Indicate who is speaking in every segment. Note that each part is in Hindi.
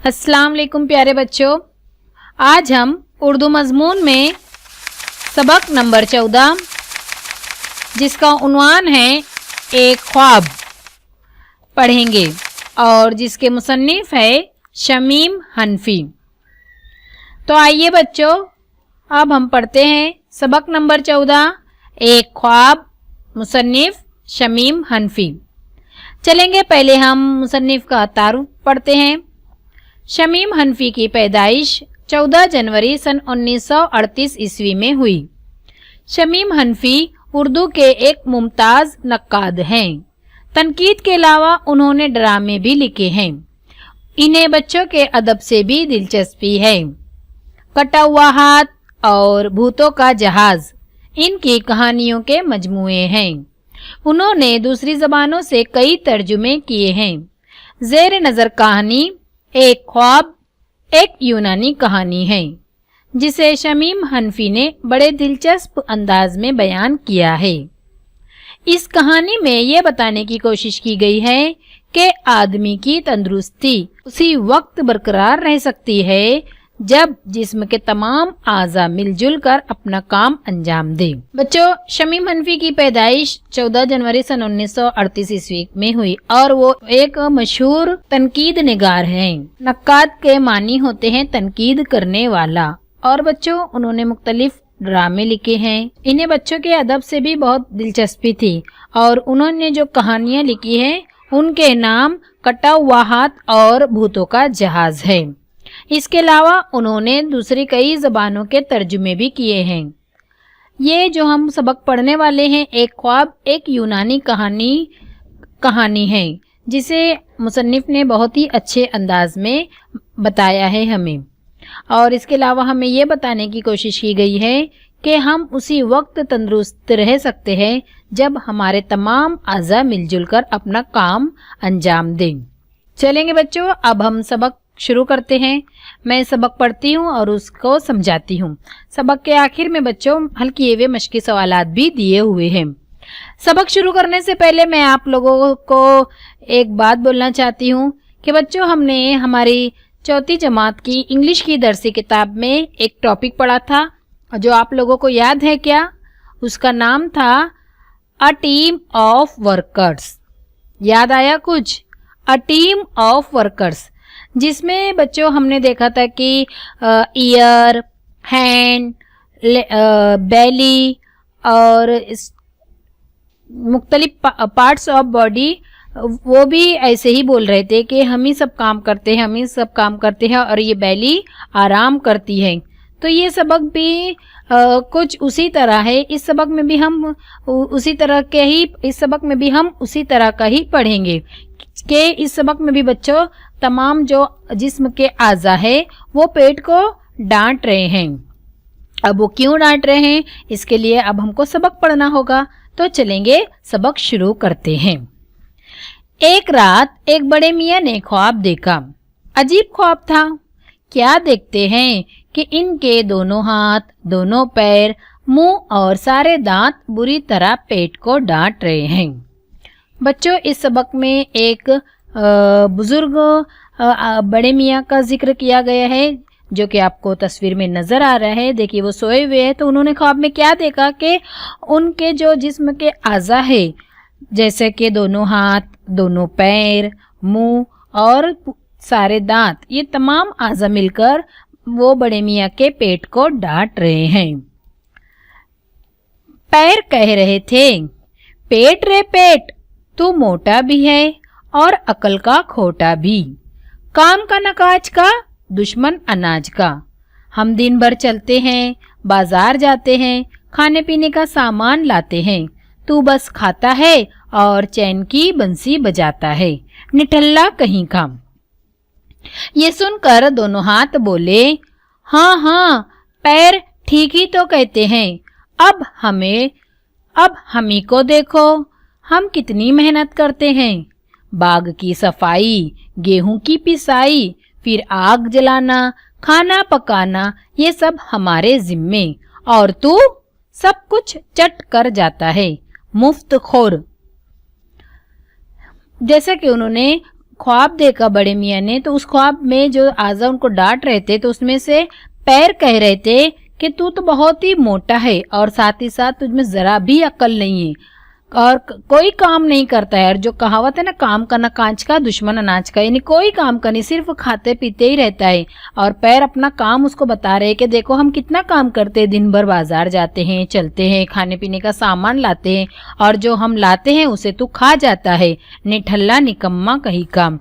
Speaker 1: अस्सलाम वालेकुम प्यारे बच्चों, आज हम उर्दू मज़मून में सबक नंबर 14 जिसका उन्वान है एक ख्वाब पढ़ेंगे और जिसके मुसन्निफ है शमीम हनफी। तो आइए बच्चों, अब हम पढ़ते हैं सबक नंबर 14 एक ख्वाब, मुसन्निफ शमीम हनफी। चलेंगे, पहले हम मुसन्निफ का तारुफ पढ़ते हैं। शमीम हनफी की पैदाइश 14 जनवरी सन 1938 ईस्वी में हुई। शमीम हनफी उर्दू के एक मुमताज़ नक्काद हैं। तनकीद के अलावा उन्होंने ड्रामे भी लिखे हैं। इन्हें बच्चों के अदब से भी दिलचस्पी है। कटा हुआ हाथ और भूतों का जहाज इनकी कहानियों के मजमूए हैं। उन्होंने दूसरी ज़बानों से कई तर्जुमे किए हैं। ज़ेर नज़र कहानी एक ख्वाब एक यूनानी कहानी है जिसे शमीम हनफी ने बड़े दिलचस्प अंदाज में बयान किया है। इस कहानी में ये बताने की कोशिश की गई है कि आदमी की तंदुरुस्ती उसी वक्त बरकरार रह सकती है जब जिस्म के तमाम आज़ा मिलजुल कर अपना काम अंजाम दे। बच्चों, शमीम हनफी की पैदाइश 14 जनवरी सन 1938 ईस्वी में हुई और वो एक मशहूर तनकीद निगार हैं। नक्काद के मानी होते हैं तनकीद करने वाला। और बच्चों, उन्होंने मुख्तलिफ ड्रामे लिखे हैं। इन्हें बच्चों के अदब से भी बहुत दिलचस्पी थी और उन्होंने जो कहानियाँ लिखी हैं उनके नाम कटा हुआ हाथ और भूतों का जहाज है। इसके अलावा उन्होंने दूसरी कई ज़बानों के तर्जुमे भी किए हैं। ये जो हम सबक पढ़ने वाले हैं एक ख्वाब एक यूनानी कहानी है जिसे मुसन्निफ ने बहुत ही अच्छे अंदाज में बताया है हमें। और इसके अलावा हमें ये बताने की कोशिश की गई है कि हम उसी वक्त तंदुरुस्त रह सकते हैं जब हमारे तमाम आज़ा मिलजुल कर अपना काम अंजाम दें। चलेंगे बच्चों, अब हम सबक शुरू करते हैं। मैं सबक पढ़ती हूँ और उसको समझाती हूँ। सबक के आखिर में बच्चों हल किए हुए मश्की सवालात भी दिए हुए हैं। सबक शुरू करने से पहले मैं आप लोगों को एक बात बोलना चाहती हूँ कि बच्चों, हमने हमारी चौथी जमात की इंग्लिश की दरसी किताब में एक टॉपिक पढ़ा था जो आप लोगों को याद है क्या? उसका नाम था अ टीम ऑफ वर्कर्स। याद आया कुछ? अ टीम ऑफ वर्कर्स, जिसमें बच्चों हमने देखा था कि ईयर, हैंड, बेली और मुख्तलिफ पार्ट्स ऑफ बॉडी वो भी ऐसे ही बोल रहे थे कि हम ही सब काम करते हैं, हम ही सब काम करते हैं और ये बेली आराम करती है। तो ये सबक भी कुछ उसी तरह है। इस सबक में भी हम उसी तरह का ही पढ़ेंगे कि इस सबक में भी बच्चों तमाम जो जिस्म के आज़ा है वो पेट को डांट रहे हैं। अब वो क्यों डांट रहे हैं, इसके लिए अब हमको सबक पढ़ना होगा। तो चलेंगे, सबक शुरू करते हैं। एक रात एक बड़े मियाँ ने ख्वाब देखा। अजीब ख्वाब था। क्या देखते हैं कि इनके दोनों हाथ, दोनों पैर, मुंह और सारे दांत बुरी तरह पेट को डांट रहे हैं। बच्चों, इस सबक में एक बुजुर्ग बड़े मियाँ का जिक्र किया गया है जो कि आपको तस्वीर में नज़र आ रहा है। देखिए, वो सोए हुए हैं। तो उन्होंने ख्वाब में क्या देखा कि उनके जो जिस्म के आज़ा है जैसे कि दोनों हाथ, दोनों पैर, मुंह और सारे दांत, ये तमाम आज़ा मिलकर वो बड़े मियाँ के पेट को डांट रहे हैं। पैर कह रहे थे, पेट रे पेट, तू मोटा भी है और अकल का खोटा भी, काम का न काज का, दुश्मन अनाज का। हम दिन भर चलते हैं, बाजार जाते हैं, खाने पीने का सामान लाते हैं, तू बस खाता है और चैन की बंसी बजाता है, निठल्ला कहीं का। ये सुनकर दोनों हाथ बोले, हाँ हाँ, पैर ठीक ही तो कहते हैं। अब हमी को देखो, हम कितनी मेहनत करते हैं। बाग की सफाई, गेहूं की पिसाई, फिर आग जलाना, खाना पकाना, ये सब हमारे जिम्मे, और तू सब कुछ चट कर जाता है, मुफ्त खोर। जैसा कि उन्होंने ख्वाब देखा बड़े मियाँ ने, तो उस ख्वाब में जो आजा उनको डांट रहे थे तो उसमें से पैर कह रहे थे कि तू तो बहुत ही मोटा है और साथ ही साथ तुझमें जरा भी अक्ल नहीं है और कोई काम नहीं करता है। और जो कहावत है ना, काम करना कांच का दुश्मन अनाज का, यानी कोई काम का नहीं, सिर्फ खाते पीते ही रहता है। और पैर अपना काम उसको बता रहे हैं कि देखो हम कितना काम करते हैं, दिन भर बाजार जाते हैं, चलते हैं, खाने पीने का सामान लाते हैं और जो हम लाते हैं उसे तू खा जाता है, निठल्ला निकम्मा कहीं काम।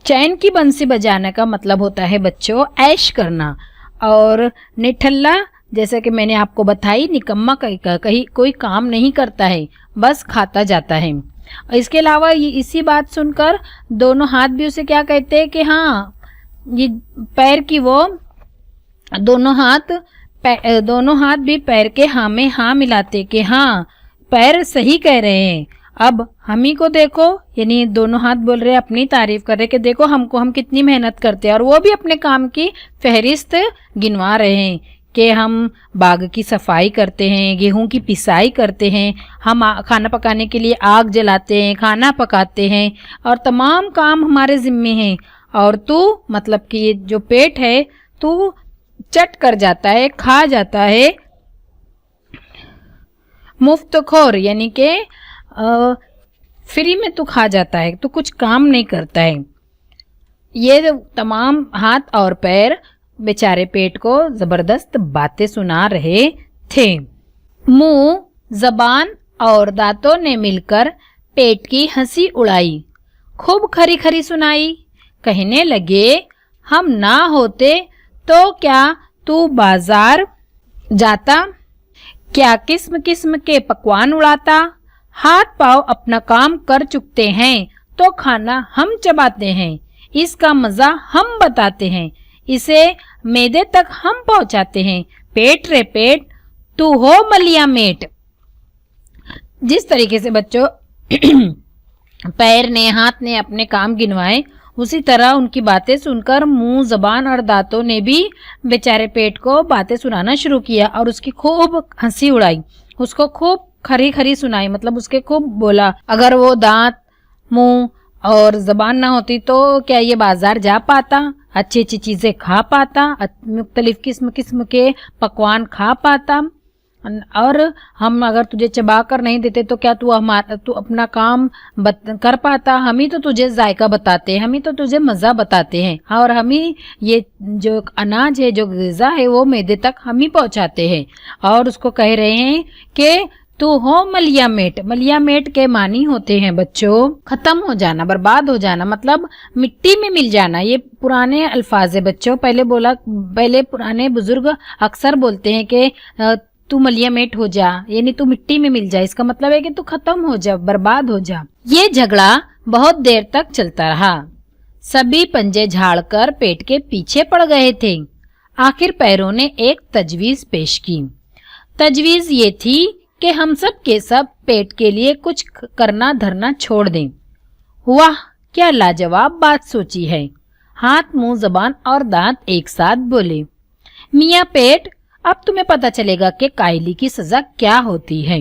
Speaker 1: चैन की बंसी बजाने का मतलब होता है बच्चों ऐश करना, और निठल्ला जैसे कि मैंने आपको बताई, निकम्मा कहीं कोई काम नहीं करता है, बस खाता जाता है। इसके अलावा इसी बात सुनकर दोनों हाथ भी उसे क्या कहते हैं कि हाँ, ये पैर की वो दोनों हाथ भी पैर के हाँ में हाँ मिलाते कि हाँ पैर सही कह रहे हैं, अब हम ही को देखो, यानी दोनों हाथ बोल रहे अपनी तारीफ कर रहे कि देखो हम कितनी मेहनत करते हैं। और वो भी अपने काम की फहरिस्त गिनवा रहे हैं कि हम बाग की सफाई करते हैं, गेहूं की पिसाई करते हैं, हम खाना पकाने के लिए आग जलाते हैं, खाना पकाते हैं और तमाम काम हमारे जिम्मे हैं। और तू मतलब कि ये जो पेट है तू चट कर जाता है, खा जाता है, मुफ्त खोर यानी कि फ्री में तू खा जाता है, तू कुछ काम नहीं करता है। ये तमाम हाथ और पैर बेचारे पेट को जबरदस्त बातें सुना रहे थे। मुंह, जबान और दांतों ने मिलकर पेट की हंसी उड़ाई, खूब खरी खरी सुनाई। कहने लगे, हम ना होते तो क्या तू बाजार जाता, क्या किस्म किस्म के पकवान उड़ाता, हाथ पांव अपना काम कर चुकते हैं तो खाना हम चबाते हैं, इसका मजा हम बताते हैं, इसे मैदे तक हम पहुंचाते हैं, पेट रे पेट तू हो मलिया मेट। जिस तरीके से बच्चों पैर ने हाथ ने अपने काम गिनवाए, उसी तरह उनकी बातें सुनकर मुंह, जबान और दांतों ने भी बेचारे पेट को बातें सुनाना शुरू किया और उसकी खूब हंसी उड़ाई, उसको खूब खरी खरी सुनाई, मतलब उसके खूब बोला। अगर वो दांत, मुंह और जबान ना होती तो क्या ये बाजार जा पाता, अच्छी अच्छी चीजें खा पाता, मुख्तलिफ किस्म किस्म के पकवान खा पाता, और हम अगर तुझे चबा कर नहीं देते तो क्या तू अपना काम कर पाता। हम ही तो तुझे जायका बताते हैं, हम ही तो तुझे मज़ा बताते हैं, और हम ही ये जो अनाज है, जो ग़िज़ा है, वो मैदे तक हम ही पहुंचाते हैं। और उसको कह रहे हैं कि तू हो मलिया मेट। मलिया मेट के मानी होते हैं बच्चों खत्म हो जाना, बर्बाद हो जाना, मतलब मिट्टी में मिल जाना। ये पुराने अल्फाज है बच्चों, पहले पुराने बुजुर्ग अक्सर बोलते हैं कि तू मलिया मेट हो जा, यानी तू मिट्टी में मिल जा, इसका मतलब है कि तू खत्म हो जा, बर्बाद हो जा। ये झगड़ा बहुत देर तक चलता रहा, सभी पंजे झाड़कर पेट के पीछे पड़ गए थे। आखिर पैरों ने एक तजवीज पेश की। तजवीज ये थी कि हम सब के सब पेट के लिए कुछ करना धरना छोड़ दें। वाह, क्या लाजवाब बात सोची है। हाथ, मुंह, जबान और दांत एक साथ बोले, मियाँ पेट, अब तुम्हें पता चलेगा कि कायली की सजा क्या होती है।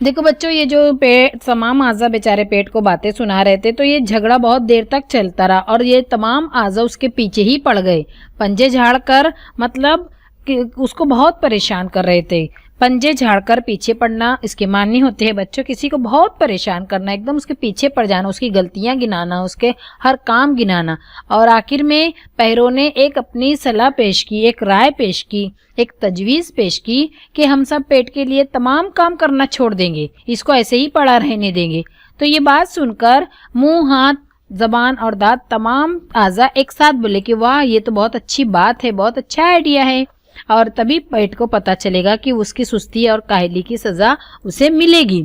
Speaker 1: देखो बच्चों, ये जो तमाम आज़ा बेचारे पेट को बातें सुना रहे थे, तो ये झगड़ा बहुत देर तक चलता रहा और ये तमाम आज़ा उसके पीछे ही पड़ गए, पंजे झाड़कर, मतलब कि उसको बहुत परेशान कर रहे थे। पंजे झाड़कर पीछे पड़ना इसके मानी होते हैं बच्चों, किसी को बहुत परेशान करना, एकदम उसके पीछे पड़ जाना, उसकी गलतियां गिनाना, उसके हर काम गिनाना। और आखिर में पैरों ने एक अपनी सलाह पेश की, एक राय पेश की, एक तजवीज़ पेश की कि हम सब पेट के लिए तमाम काम करना छोड़ देंगे, इसको ऐसे ही पड़ा रहने देंगे। तो ये बात सुनकर मुंह, हाथ, जबान और दांत तमाम आज़ा एक साथ बोले कि वाह, ये तो बहुत अच्छी बात है, बहुत अच्छा आइडिया है। और तभी पेट को पता चलेगा कि उसकी सुस्ती और काहली की सजा उसे मिलेगी।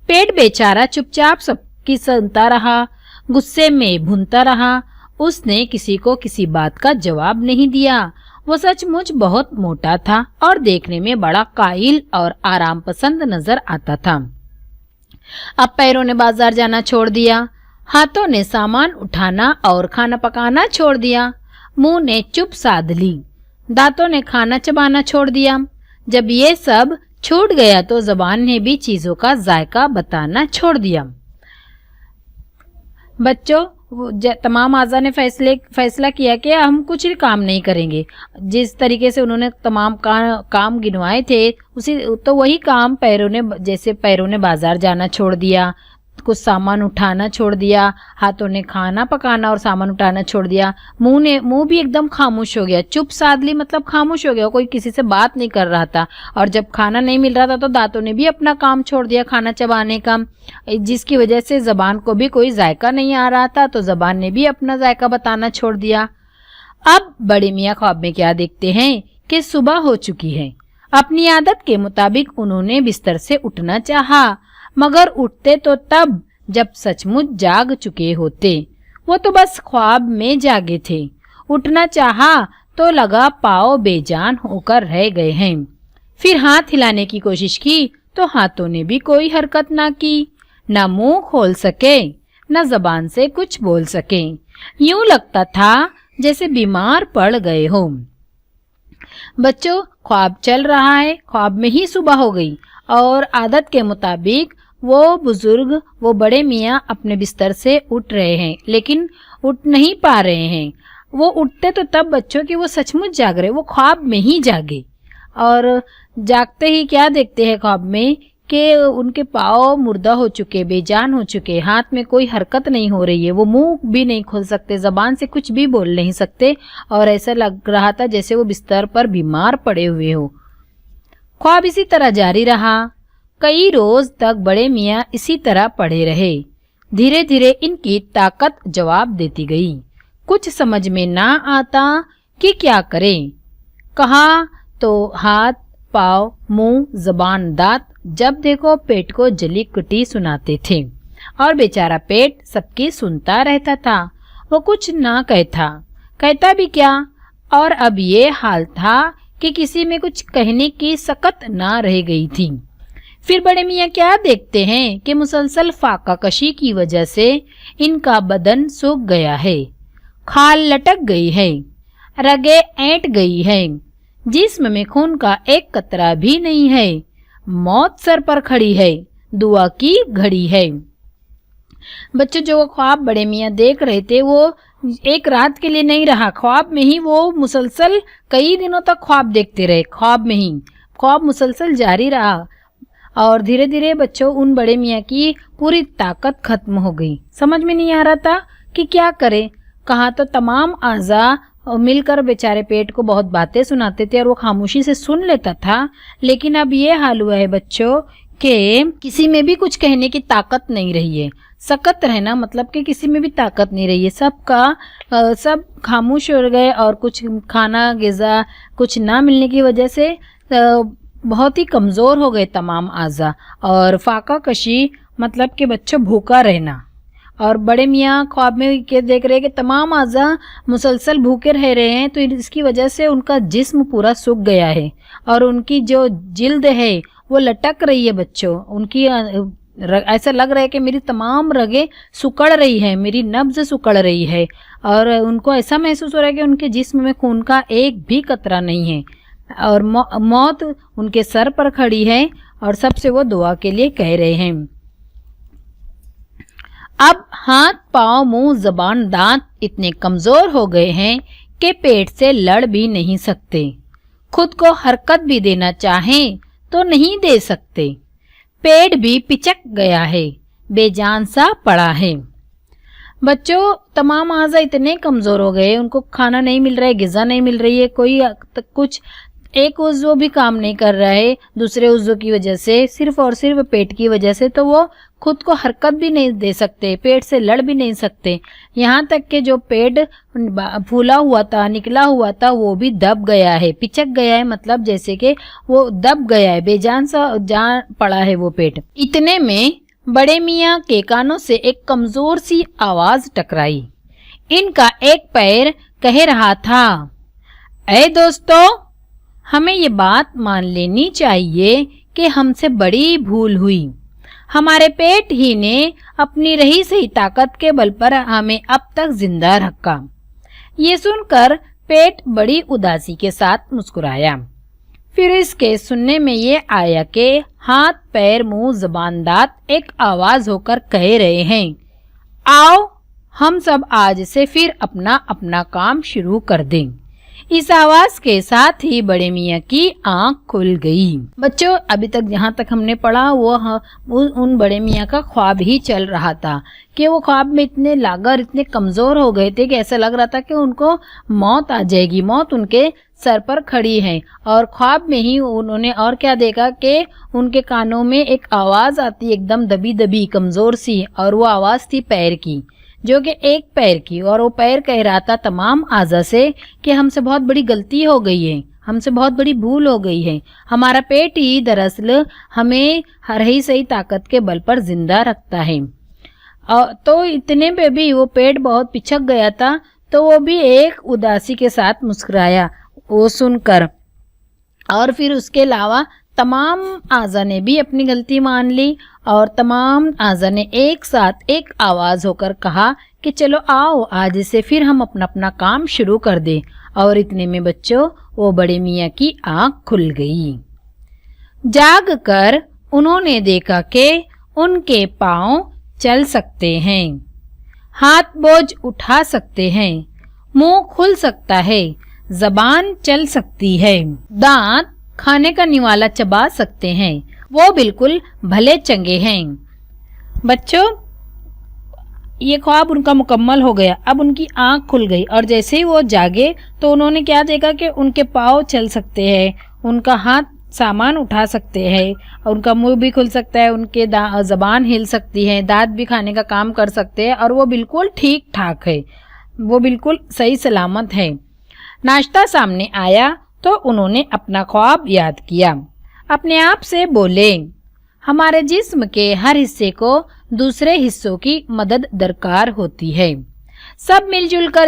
Speaker 1: पेट बेचारा चुपचाप सबकी सुनता रहा, गुस्से में भूनता रहा। उसने किसी को किसी बात का जवाब नहीं दिया। वो सचमुच बहुत मोटा था और देखने में बड़ा कायल और आराम पसंद नजर आता था। अब पैरों ने बाजार जाना छोड़ दिया, हाथों ने सामान उठाना और खाना पकाना छोड़ दिया, मुंह ने चुप साध ली, दांतों ने खाना चबाना छोड़ दिया। जब ये सब छूट गया तो ज़बान ने भी चीज़ों का जायका बताना छोड़ दिया। बच्चों, तमाम आज़ा ने फैसला किया कि हम कुछ काम नहीं करेंगे। जिस तरीके से उन्होंने तमाम काम गिनवाए थे, उसी तो वही काम जैसे पैरों ने बाजार जाना छोड़ दिया, कुछ सामान उठाना छोड़ दिया, हाथों ने खाना पकाना और सामान उठाना छोड़ दिया, मुंह भी एकदम खामोश हो गया। चुप साधली मतलब खामोश हो गया, कोई किसी से बात नहीं कर रहा था। और जब खाना नहीं मिल रहा था तो दांतों ने भी अपना काम छोड़ दिया, खाना चबाने का, जिसकी वजह से ज़बान को भी कोई जायका नहीं आ रहा था, तो ज़बान ने भी अपना जायका बताना छोड़ दिया। अब बड़े मियाँ ख्वाब में क्या देखते हैं कि सुबह हो चुकी है। अपनी आदत के मुताबिक उन्होंने बिस्तर से उठना चाहा, मगर उठते तो तब जब सचमुच जाग चुके होते। वो तो बस ख्वाब में जागे थे। उठना चाहा तो लगा पाँव बेजान होकर रह गए हैं। फिर हाथ हिलाने की कोशिश की तो हाथों ने भी कोई हरकत ना की, न मुंह खोल सके, न जबान से कुछ बोल सके। यूं लगता था जैसे बीमार पड़ गए हो। बच्चों, ख्वाब चल रहा है, ख्वाब में ही सुबह हो गई और आदत के मुताबिक वो बड़े मियाँ अपने बिस्तर से उठ रहे हैं, लेकिन उठ नहीं पा रहे हैं। वो उठते तो तब बच्चों कि वो सचमुच जाग रहे, वो ख्वाब में ही जागे। और जागते ही क्या देखते हैं ख्वाब में कि उनके पाँव मुर्दा हो चुके, बेजान हो चुके, हाथ में कोई हरकत नहीं हो रही है, वो मुंह भी नहीं खोल सकते, जबान से कुछ भी बोल नहीं सकते, और ऐसा लग रहा था जैसे वो बिस्तर पर बीमार पड़े हुए हो। ख्वाब इसी तरह जारी रहा। कई रोज तक बड़े मियाँ इसी तरह पड़े रहे। धीरे धीरे इनकी ताकत जवाब देती गई। कुछ समझ में ना आता कि क्या करें। कहाँ तो हाथ, पाँव, मुंह, जबान, दांत, जब देखो पेट को जली कुटी सुनाते थे और बेचारा पेट सबकी सुनता रहता था। वो कुछ ना कहता भी क्या। और अब ये हाल था कि किसी में कुछ कहने की सकत ना रह गई थी। फिर बड़े मियाँ क्या देखते हैं कि मुसलसल फाका कशी की वजह से इनका बदन सूख गया है, खाल लटक गई है, रगे ऐंठ गई है, जिस्म में खून का एक कतरा भी नहीं है, मौत सर पर खड़ी है, दुआ की घड़ी है। बच्चों, जो ख्वाब बड़े मियाँ देख रहे थे वो एक रात के लिए नहीं रहा। ख्वाब में ही वो मुसलसल कई दिनों तक ख्वाब देखते रहे। ख्वाब में ही ख्वाब मुसलसल जारी रहा और धीरे धीरे बच्चों उन बड़े मियाँ की पूरी ताकत खत्म हो गई। समझ में नहीं आ रहा था कि क्या करे। कहाँ तो तमाम आज़ा मिलकर बेचारे पेट को बहुत बातें सुनाते थे और वो खामोशी से सुन लेता था, लेकिन अब ये हाल हुआ है बच्चों कि किसी में भी कुछ कहने की ताकत नहीं रही है। सकत रहना मतलब कि किसी में भी ताकत नहीं रही है। सब खामोश हो गए और कुछ खाना ग़िज़ा कुछ ना मिलने की वजह से बहुत ही कमज़ोर हो गए तमाम आज़ा। और फाका कशी मतलब कि बच्चों भूखा रहना। और बड़े मियाँ ख्वाब में के देख रहे हैं कि तमाम आज़ा मुसलसल भूखे रह रहे हैं, तो इसकी वजह से उनका जिस्म पूरा सूख गया है और उनकी जो जिल्द है वो लटक रही है बच्चों। उनकी ऐसा लग रहा है कि मेरी तमाम रगें सुकड़ रही है, मेरी नब्ज़ सुकड़ रही है, और उनको ऐसा महसूस हो रहा है कि उनके जिस्म में खून का एक भी कतरा नहीं है और मौत उनके सर पर खड़ी है और सबसे वो दुआ के लिए कह रहे हैं। अब हाथ, पाँव, मुंह, जबान, दांत इतने कमज़ोर हो गए हैं कि पेट से लड़ भी नहीं सकते। खुद को हरकत भी देना चाहें तो नहीं दे सकते। पेट भी पिचक गया है, बेजान सा पड़ा है। बच्चों, तमाम आज़ा इतने कमज़ोर हो गए, उनको खाना नहीं मिल रहा है, ग़िज़ा नहीं मिल रही है, कोई कुछ एक उज़्व भी काम नहीं कर रहा है दूसरे उज़्व की वजह से, सिर्फ और सिर्फ पेट की वजह से, तो वो खुद को हरकत भी नहीं दे सकते, पेट से लड़ भी नहीं सकते। यहाँ तक कि जो पेट फूला हुआ था, निकला हुआ था, वो भी दब गया है, पिचक गया है, मतलब जैसे कि वो दब गया है, बेजान सा जान पड़ा है वो पेट। इतने में बड़े मियाँ के कानों से एक कमज़ोर सी आवाज़ टकराई। इनका एक पैर कह रहा था, ऐ दोस्तों, हमें ये बात मान लेनी चाहिए कि हमसे बड़ी भूल हुई। हमारे पेट ही ने अपनी रही सही ताकत के बल पर हमें अब तक जिंदा रखा। ये सुनकर पेट बड़ी उदासी के साथ मुस्कुराया। फिर इसके सुनने में ये आया कि हाथ पैर मुंह जबान दांत एक आवाज होकर कह रहे हैं, आओ हम सब आज से फिर अपना अपना काम शुरू कर दें। इस आवाज के साथ ही बड़े मियाँ की आंख खुल गई। बच्चों, अभी तक जहाँ तक हमने पढ़ा वो उन बड़े मियाँ का ख्वाब ही चल रहा था कि वो ख्वाब में इतने लागर, इतने कमजोर हो गए थे कि ऐसा लग रहा था कि उनको मौत आ जाएगी, मौत उनके सर पर खड़ी है। और ख्वाब में ही उन्होंने और क्या देखा कि उनके कानों में एक आवाज आती, एकदम दबी दबी कमजोर सी, और वो आवाज थी पैर की, जो कि एक पैर की। और वो पैर कह रहा था तमाम आज़ा से कि हमसे बहुत बड़ी गलती हो गई है, हमसे बहुत बड़ी भूल हो गई है। हमारा पेट ही दरअसल हमें हर ही सही ताकत के बल पर जिंदा रखता है। तो इतने पे भी वो पेट बहुत पिछक गया था, तो वो भी एक उदासी के साथ मुस्कुराया वो सुनकर। और फिर उसके अलावा तमाम आज़ा ने भी अपनी गलती मान ली और तमाम आज़ा ने एक साथ एक आवाज़ होकर कहा कि चलो आओ आज से फिर हम अपना अपना काम शुरू कर दें। और इतने में बच्चों वो बड़े मियाँ की आंख खुल गई। जाग कर उन्होंने देखा कि उनके पाँव चल सकते हैं, हाथ बोझ उठा सकते हैं, मुंह खुल सकता है, जबान चल सकती है, दांत खाने का निवाला चबा सकते हैं, वो बिल्कुल भले चंगे हैं। बच्चों, ये ख्वाब उनका मुकम्मल हो गया। अब उनकी आंख खुल गई और जैसे ही वो जागे तो उन्होंने क्या देखा कि उनके पाँव चल सकते हैं, उनका हाथ सामान उठा सकते हैं, उनका मुंह भी खुल सकता है, उनके जबान हिल सकती है, दांत भी खाने का काम कर सकते हैं और वो बिल्कुल ठीक ठाक है, वो बिल्कुल सही सलामत है। नाश्ता सामने आया तो उन्होंने अपना ख्वाब याद किया। अपने आप से बोले, हमारे जिस्म के हर हिस्से को दूसरे हिस्सों की मदद दरकार होती है। सब मिलजुल कर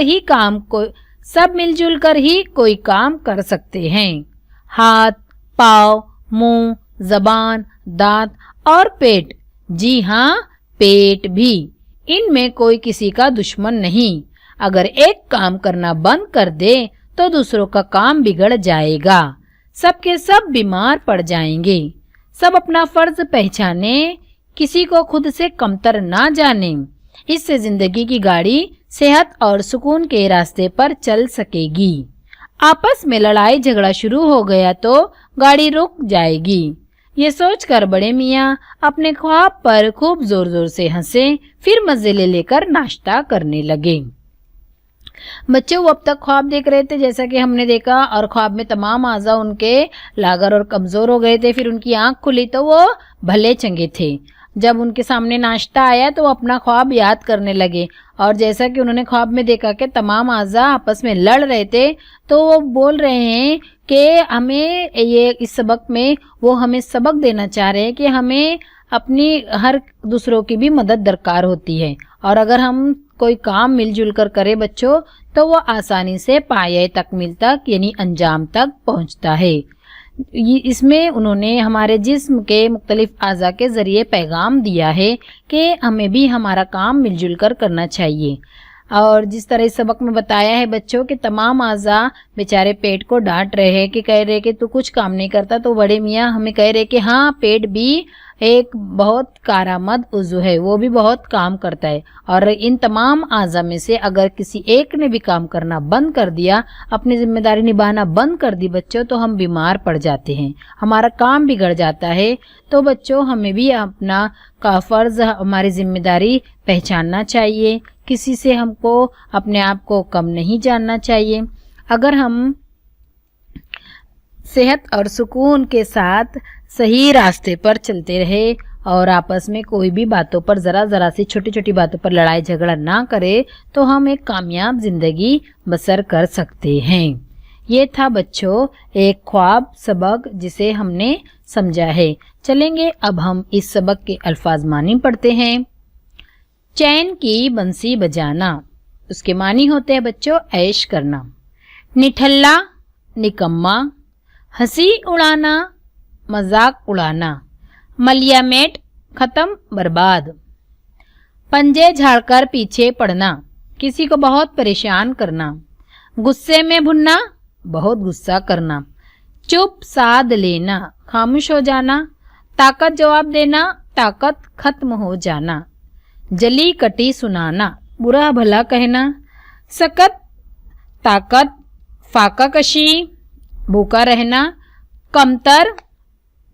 Speaker 1: ही कोई काम कर सकते हैं। हाथ, पाँव, मुंह, जबान, दांत और पेट, जी हाँ पेट भी, इनमें कोई किसी का दुश्मन नहीं। अगर एक काम करना बंद कर दे तो दूसरों का काम बिगड़ जाएगा, सबके सब बीमार पड़ जाएंगे। सब अपना फर्ज पहचाने, किसी को खुद से कमतर ना जाने। इससे जिंदगी की गाड़ी सेहत और सुकून के रास्ते पर चल सकेगी। आपस में लड़ाई झगड़ा शुरू हो गया तो गाड़ी रुक जाएगी। ये सोचकर बड़े मियाँ अपने ख्वाब पर खूब जोर जोर से हंसे, फिर मजे ले लेकर नाश्ता करने लगे। बच्चे वो अब तक ख्वाब देख रहे थे जैसा कि हमने देखा, और ख्वाब में तमाम आज़ा उनके लागर और कमज़ोर हो गए थे। फिर उनकी आंख खुली तो वो भले चंगे थे। जब उनके सामने नाश्ता आया तो वो अपना ख्वाब याद करने लगे, और जैसा कि उन्होंने ख्वाब में देखा कि तमाम आज़ा आपस में लड़ रहे थे, तो वो बोल रहे हैं कि हमें ये इस सबक में वो हमें सबक देना चाह रहे हैं कि हमें अपनी हर दूसरों की भी मदद दरकार होती है, और अगर हम कोई काम मिलजुल कर करे बच्चों तो वो आसानी से पाये तकमील तक यानी अंजाम तक पहुंचता है। इसमें उन्होंने हमारे जिस्म के मुख्तलिफ आज़ा के ज़रिए पैगाम दिया है कि हमें भी हमारा काम मिलजुल कर करना चाहिए। और जिस तरह इस सबक में बताया है बच्चों कि तमाम आज़ा बेचारे पेट को डांट रहे हैं कि कह रहे कि तू कुछ काम नहीं करता, तो बड़े मियाँ हमें कह रहे कि हाँ पेट भी एक बहुत कारामद उज़्व है, वो भी बहुत काम करता है, और इन तमाम आज़ा में से अगर किसी एक ने भी काम करना बंद कर दिया, अपनी जिम्मेदारी निभाना बंद कर दी बच्चों, तो हम बीमार पड़ जाते हैं, हमारा काम बिगड़ जाता है। तो बच्चों हमें भी अपना का फ़र्ज़, हमारी जिम्मेदारी पहचानना चाहिए, किसी से हमको अपने आप को कम नहीं जानना चाहिए। अगर हम सेहत और सुकून के साथ सही रास्ते पर चलते रहे और आपस में कोई भी बातों पर ज़रा सी छोटी छोटी बातों पर लड़ाई झगड़ा ना करे, तो हम एक कामयाब ज़िंदगी बसर कर सकते हैं। ये था बच्चों एक ख्वाब सबक जिसे हमने समझा है। चलेंगे अब हम इस सबक के अल्फाज मानी पढ़ते हैं। चैन की बंसी बजाना, उसके मानी होते हैं बच्चों ऐश करना। निठल्ला, निकम्मा, हंसी उड़ाना, मजाक उड़ाना। मलियामेट, खत्म बर्बाद। पंजे झाड़कर पीछे पड़ना, किसी को बहुत परेशान करना। गुस्से में भुनना, बहुत गुस्सा करना। चुप साध लेना, खामोश हो जाना। ताकत जवाब देना, ताकत खत्म हो जाना। जली कटी सुनाना, बुरा भला कहना। सकत, ताकत, फाका कशी, भूखा रहना। कमतर,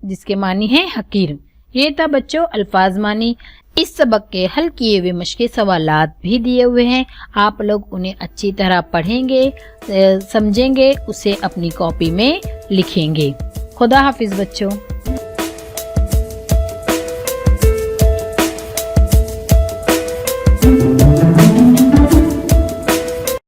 Speaker 1: जिसके मानी है हकीर। ये था बच्चों अल्फाज मानी। इस सबक के हल किए हुए मश्क़ी सवालात भी दिए हुए हैं। आप लोग उन्हें अच्छी तरह पढ़ेंगे, समझेंगे, उसे अपनी कॉपी में लिखेंगे। खुदा हाफिज़ बच्चों।